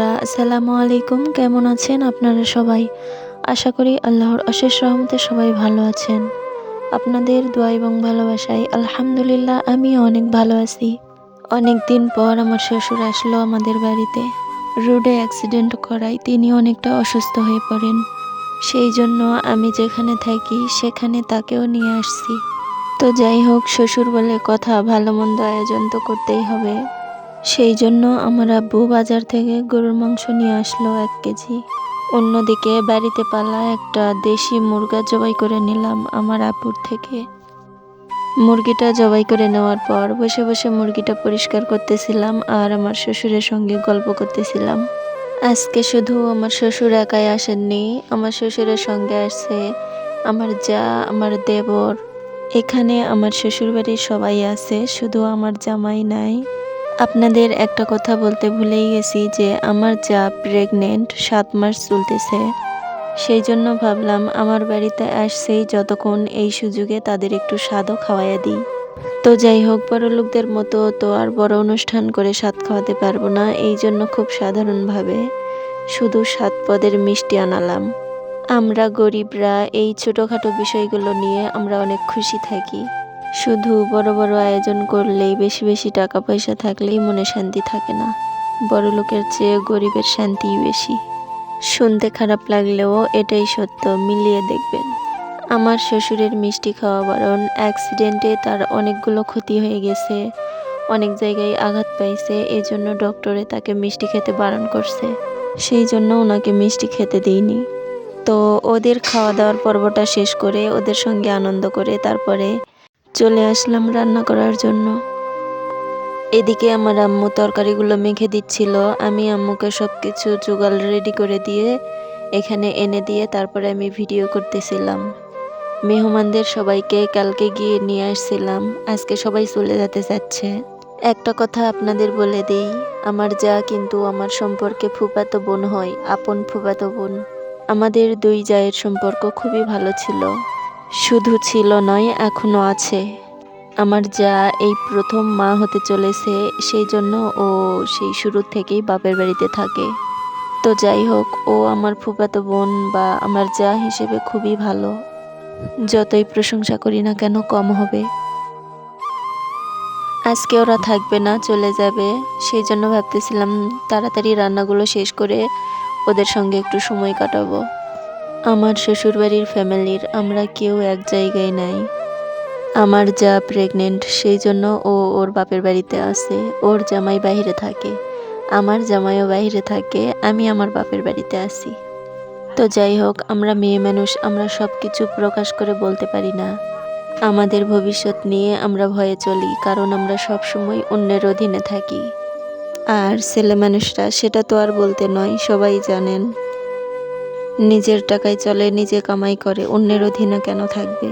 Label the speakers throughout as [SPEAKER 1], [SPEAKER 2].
[SPEAKER 1] বন্ধুরা, আসসালামু আলাইকুম। কেমন আছেন আপনারা সবাই? আশা করি আল্লাহর অশেষ রহমতে সবাই ভালো আছেন। আপনাদের দোয়া এবং ভালোবাসায় আলহামদুলিল্লাহ আমিও অনেক ভালো আছি। অনেক দিন পর আমার শ্বশুর আসলো আমাদের বাড়িতে। রোডে অ্যাক্সিডেন্ট করায় তিনি অনেকটা অসুস্থ হয়ে পড়েন। সেই জন্য আমি যেখানে থাকি সেখানে তাকেও নিয়ে আসছি। তো যাই হোক, শ্বশুর বলে কথা, ভালো মন্দ আয়োজন তো করতেই হবে। সেই জন্য আমার আব্বু বাজার থেকে গরুর মাংস নিয়ে আসলো 1 কেজি। অন্যদিকে বাড়িতে পালা একটা দেশি মুরগা জবাই করে নিলাম আমার আব্বুর থেকে। মুরগিটা জবাই করে নেওয়ার পর বসে বসে মুরগিটা পরিষ্কার করতেছিলাম আর আমার শ্বশুরের সঙ্গে গল্প করতেছিলাম। আজকে শুধু আমার শ্বশুর একাই আসেননি, আমার শ্বশুরের সঙ্গে আসছে আমার যা, আমার দেবর। এখানে আমার শ্বশুরবাড়ির সবাই আছে, শুধু আমার জামাই নাই। আপনাদের একটা কথা বলতে ভুলেই গেছি যে আমার যা প্রেগনেন্ট, 7 মাস চলতেছে। সেই জন্য ভাবলাম আমার বাড়িতে আসছেই যতক্ষণ এই সুযোগে তাদের একটু স্বাদও খাওয়াইয়া দিই। তো যাই হোক, বড়লোকদের মতো তো আর বড় অনুষ্ঠান করে স্বাদ খাওয়াতে পারবো না, এই জন্য খুব সাধারণভাবে শুধু 7 পদের মিষ্টি আনালাম। আমরা গরিবরা এই ছোটোখাটো বিষয়গুলো নিয়ে আমরা অনেক খুশি থাকি। শুধু বড় বড় আয়োজন করলেই, বেশি বেশি টাকা পয়সা থাকলেই মনে শান্তি থাকে না। বড়লোকের চেয়ে গরিবের শান্তিই বেশি। শুনতে খারাপ লাগলেও এটাই সত্য, মিলিয়ে দেখবেন। আমার শ্বশুরের মিষ্টি খাওয়া বারণ। অ্যাক্সিডেন্টে তার অনেকগুলো ক্ষতি হয়ে গেছে, অনেক জায়গায় আঘাত পাইছে, এই জন্য ডক্টরে তাকে মিষ্টি খেতে বারণ করছে। সেই জন্য ওনাকে মিষ্টি খেতে দিইনি। তো ওদের খাওয়া দাওয়ার পর্বটা শেষ করে ওদের সঙ্গে আনন্দ করে তারপরে চলে আসলাম রান্না করার জন্য। এদিকে আমার আম্মু তরকারিগুলো মেখে দিচ্ছিল। আমি আম্মুকে সব কিছু জোগাড় রেডি করে দিয়ে এখানে এনে দিয়ে তারপরে আমি ভিডিও করতেছিলাম। মেহমানদের সবাইকে কালকে গিয়ে নিয়ে আসছিলাম, আজকে সবাই চলে যেতে চাচ্ছে। একটা কথা আপনাদের বলে দেই, আমার যা কিন্তু আমার সম্পর্কে ফুফাতো বোন হয়, আপন ফুফাতো বোন। আমাদের 2 জায়ের সম্পর্ক খুবই ভালো ছিল, শুধু ছিল নয়, এখনো আছে। আমার যা এই প্রথম মা হতে চলেছে, সেই জন্য ও সেই শুরু থেকেই বাপের বাড়িতে থাকে। তো যাই হোক, ও আমার ফুফাতো বোন বা আমার যা হিসেবে খুবই ভালো। যতই প্রশংসা করি না কেন কম হবে। আজকে ওরা থাকবে না, চলে যাবে। সেই জন্য ভাবতেছিলাম তাড়াতাড়ি রান্নাগুলো শেষ করে ওদের সঙ্গে একটু সময় কাটাবো। আমার শ্বশুরবাড়ির ফ্যামিলির আমরা কেউ এক জায়গায় নাই। আমার যা প্রেগনেন্ট, সেই জন্য ও ওর বাপের বাড়িতে আছে, ওর জামাই বাইরে থাকে, আমার জামাইও বাইরে থাকে, আমি আমার বাপের বাড়িতে আছি। তো যাই হোক, আমরা মেয়ে মানুষ, আমরা সব কিছু প্রকাশ করে বলতে পারি না। আমাদের ভবিষ্যৎ নিয়ে আমরা ভয়ে চলি, কারণ আমরা সব সময় অন্যের অধীনে থাকি। আর ছেলে মানুষরা সেটা তো আর বলতে নয়, সবাই জানেন। নিজের টাকায় চলে, নিজে কামাই করে, অন্যের অধীনে কেন থাকবে?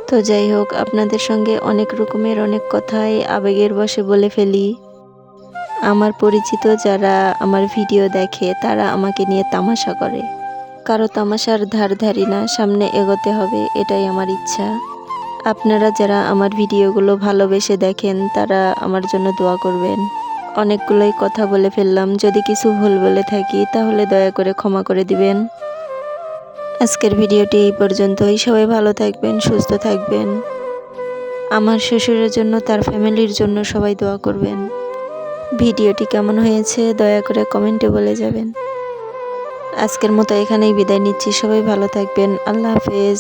[SPEAKER 1] তো যাই হোক, আপনাদের সঙ্গে অনেক রকমের অনেক কথাই আবেগের বশে বলে ফেলি। আমার পরিচিত যারা আমার ভিডিও দেখে তারা আমাকে নিয়ে তামাশা করে। কারো তামাশার ধার ধারি না, সামনে এগোতে হবে, এটাই আমার ইচ্ছা। আপনারা যারা আমার ভিডিওগুলো ভালোবেসে দেখেন তারা আমার জন্য দোয়া করবেন। অনেকগুলোই কথা বলে ফেললাম, যদি কিছু ভুল বলে থাকি তাহলে দয়া করে ক্ষমা করে দিবেন। আজকের ভিডিওটি এই পর্যন্তই। সবাই ভালো থাকবেন, সুস্থ থাকবেন। আমার শ্বশুরের জন্য, তার ফ্যামিলির জন্য সবাই দোয়া করবেন। ভিডিওটি কেমন হয়েছে দয়া করে কমেন্টে বলে যাবেন। আজকের মতো এখানেই বিদায় নিচ্ছি। সবাই ভালো থাকবেন। আল্লাহ হাফেজ।